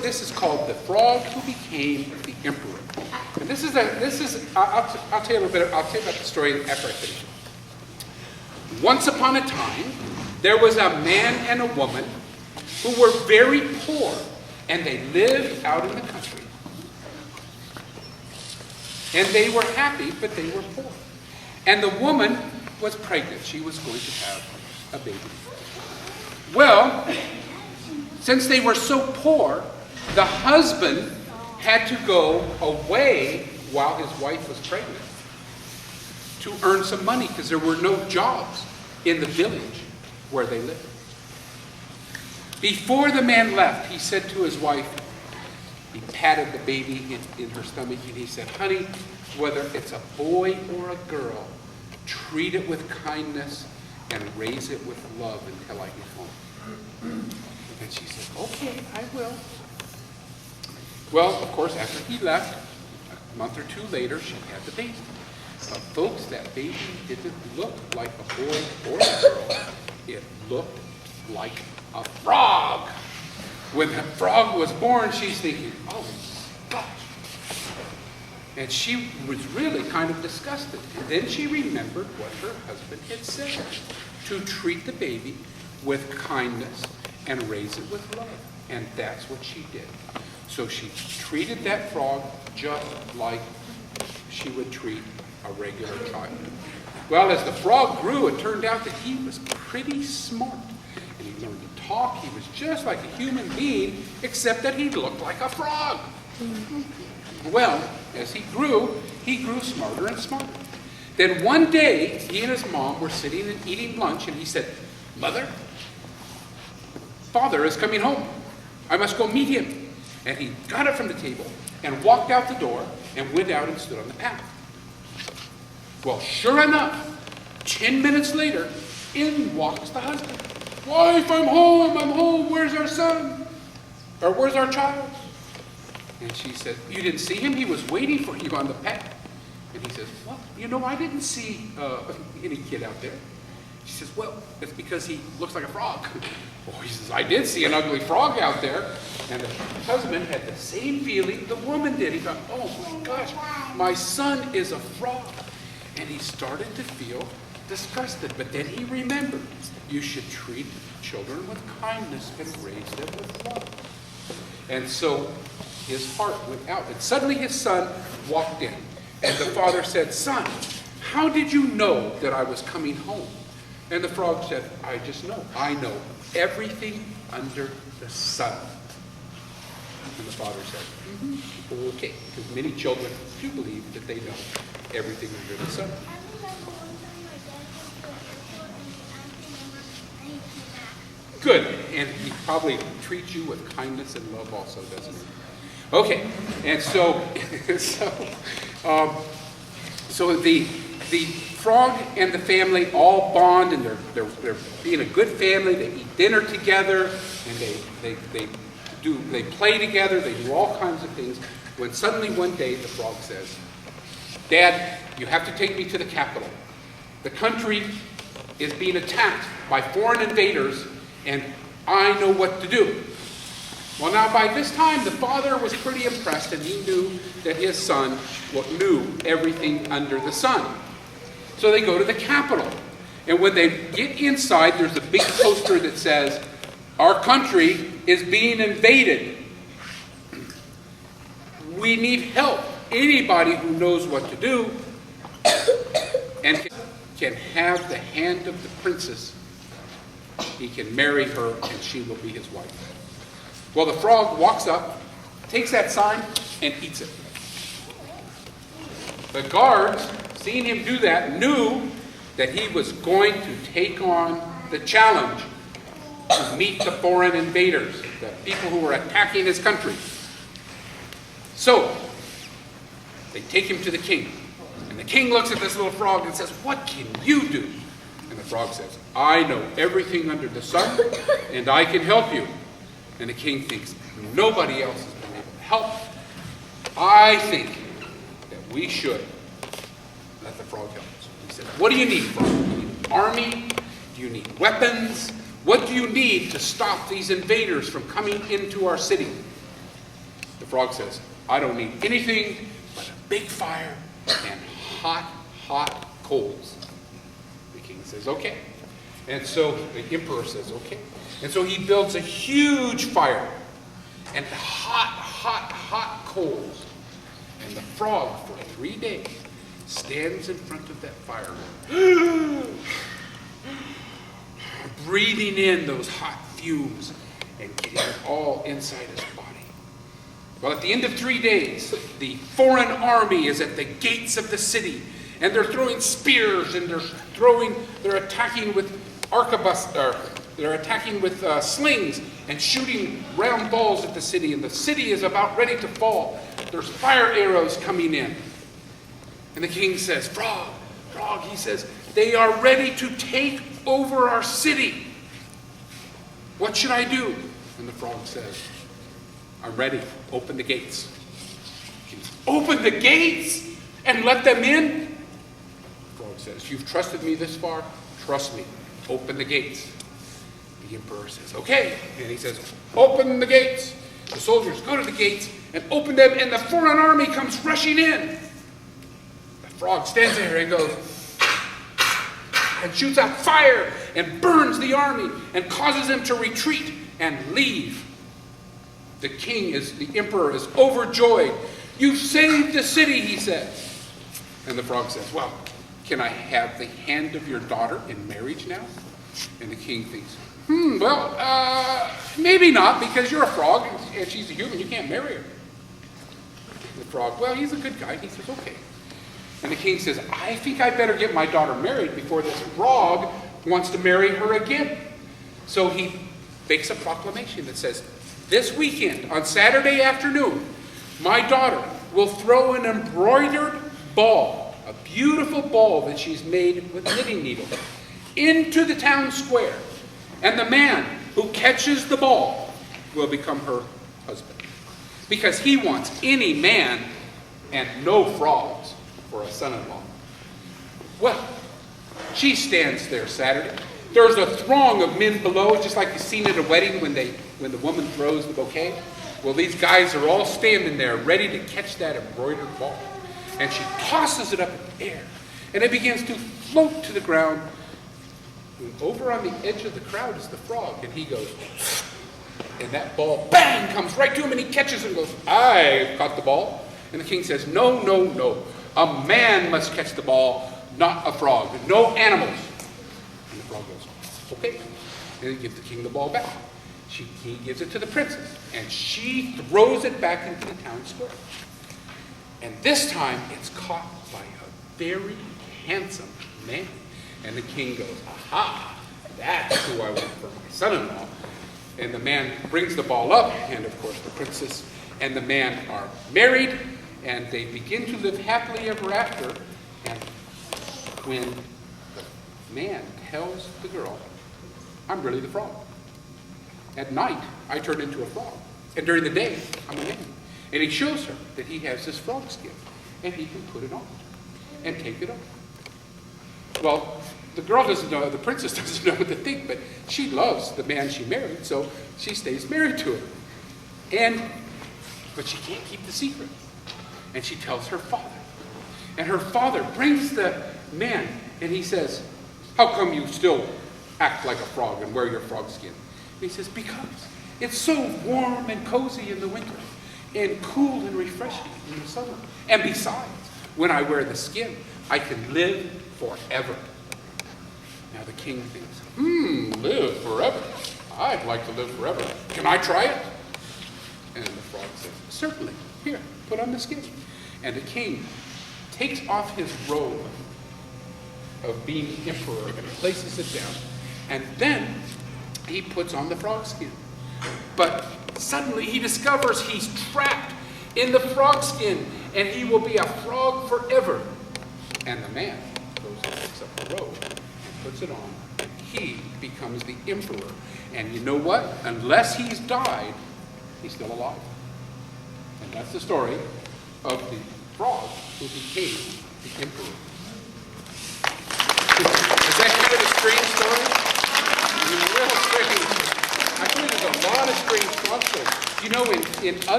this is called The Frog Who Became the Emperor. And I'll tell you about the story after I finish it. Once upon a time, there was a man and a woman who were very poor, and they lived out in the country. And they were happy, but they were poor. And the woman was pregnant. She was going to have a baby. Well, since they were so poor, the husband had to go away while his wife was pregnant to earn some money because there were no jobs in the village where they lived. Before the man left, he said to his wife, he patted the baby in her stomach, and he said, "Honey, whether it's a boy or a girl, treat it with kindness and raise it with love until I get home." And she said, "Okay, I will." Well, of course, after he left, a month or two later, she had the baby. But folks, that baby didn't look like a boy or a girl. It looked like a frog. When the frog was born, she's thinking, "Oh, gosh." And she was really kind of disgusted. And then she remembered what her husband had said, to treat the baby with kindness and raise it with love. And that's what she did. So she treated that frog just like she would treat a regular child. Well, as the frog grew, it turned out that he was pretty smart. And he learned to talk. He was just like a human being, except that he looked like a frog. Well, as he grew smarter and smarter. Then one day, he and his mom were sitting and eating lunch, and he said, "Mother, Father is coming home. I must go meet him." And he got up from the table and walked out the door and went out and stood on the path. Well, sure enough, 10 minutes later, in walks the husband. "Wife, I'm home, where's our son? Or where's our child?" And she said, "You didn't see him? He was waiting for you on the path." And he says, "Well, I didn't see any kid out there." She says, "Well, it's because he looks like a frog." Oh, he says, "I did see an ugly frog out there." And the husband had the same feeling the woman did. He thought, "Oh my gosh, my son is a frog." And he started to feel disgusted. But then he remembered, you should treat children with kindness and raise them with love. And so his heart went out. And suddenly his son walked in. And the father said, "Son, how did you know that I was coming home?" And the frog said, "I just know. I know everything under the sun." And the father said, "Okay," because many children do believe that they know everything under the sun. Good. And he probably treats you with kindness and love also, doesn't he? Okay. And so the frog and the family all bond, and they're being a good family. They eat dinner together, and they play together. They do all kinds of things. When suddenly one day the frog says, "Dad, you have to take me to the capital. The country is being attacked by foreign invaders, and I know what to do." Well, now by this time, the father was pretty impressed, and he knew that his son knew everything under the sun. So they go to the capital. And when they get inside, there's a big poster that says, "Our country is being invaded. We need help. Anybody who knows what to do and can have the hand of the princess, he can marry her and she will be his wife." Well, the frog walks up, takes that sign, and eats it. The guards, seeing him do that, knew that he was going to take on the challenge to meet the foreign invaders, the people who were attacking his country. So, they take him to the king. And the king looks at this little frog and says, "What can you do?" And the frog says, "I know everything under the sun, and I can help you." And the king thinks, nobody else has been able to help. I think that we should let the frog help us. He said, "What do you need, frog? Do you need an army? Do you need weapons? What do you need to stop these invaders from coming into our city?" The frog says, I don't need anything but a big fire and hot, hot coals. The king says, okay. And so the emperor says, okay. And so he builds a huge fire and hot, hot, hot coals. And the frog, for 3 days, stands in front of that fire, breathing in those hot fumes and getting it all inside his body. Well, at the end of 3 days, the foreign army is at the gates of the city, and they're throwing spears, and they're attacking with they're attacking with slings and shooting round balls at the city, and the city is about ready to fall. There's fire arrows coming in. And the king says, frog, he says, they are ready to take over our city. What should I do? And the frog says, I'm ready. Open the gates. Open the gates and let them in? The frog says, you've trusted me this far? Trust me. Open the gates. The emperor says, okay. And he says, open the gates. The soldiers go to the gates and open them, and the foreign army comes rushing in. The frog stands there and goes, and shoots out fire and burns the army and causes them to retreat and leave. The emperor is overjoyed. You've saved the city, he says. And the frog says, well, can I have the hand of your daughter in marriage now? And the king thinks, maybe not, because you're a frog and she's a human. You can't marry her. The frog, well, he's a good guy. He says, okay. And the king says, I think I better get my daughter married before this frog wants to marry her again. So he makes a proclamation that says, this weekend, on Saturday afternoon, my daughter will throw an embroidered ball, a beautiful ball that she's made with knitting needles, into the town square. And the man who catches the ball will become her husband. Because he wants any man and no frogs for a son-in-law. Well, she stands there Saturday. There's a throng of men below, just like you've seen at a wedding when the woman throws the bouquet. Well, these guys are all standing there ready to catch that embroidered ball. And she tosses it up in the air, and it begins to float to the ground. And over on the edge of the crowd is the frog, and he goes, and that ball, bang, comes right to him, and he catches it and goes, I caught the ball. And the king says, no, no, no. A man must catch the ball, not a frog. No animals. And the frog goes, okay. And he gives the king the ball back. He gives it to the princess, and she throws it back into the town square. And this time, it's caught by a very handsome man. And the king goes, aha, that's who I want for my son-in-law. And the man brings the ball up, and of course the princess and the man are married, and they begin to live happily ever after. And when the man tells the girl, I'm really the frog. At night, I turn into a frog. And during the day, I'm a man. And he shows her that he has this frog skin, and he can put it on and take it off. Well, the girl doesn't know, the princess doesn't know what to think, but she loves the man she married, so she stays married to him. But she can't keep the secret. And she tells her father. And her father brings the man, and he says, how come you still act like a frog and wear your frog skin? And he says, because it's so warm and cozy in the winter, and cool and refreshing in the summer. And besides, when I wear the skin, I can live forever. Now the king thinks, live forever. I'd like to live forever. Can I try it? And the frog says, certainly. Here, put on the skin. And the king takes off his robe of being emperor and places it down. And then he puts on the frog skin. But suddenly he discovers he's trapped in the frog skin, and he will be a frog forever. And the man goes and picks up the robe and puts it on, and he becomes the emperor. And you know what? Unless he's died, he's still alive. And that's the story of the frog who became the emperor. Is that kind of a strange story? I mean, real strange. I believe there's a lot of strange frog stories. You know, in other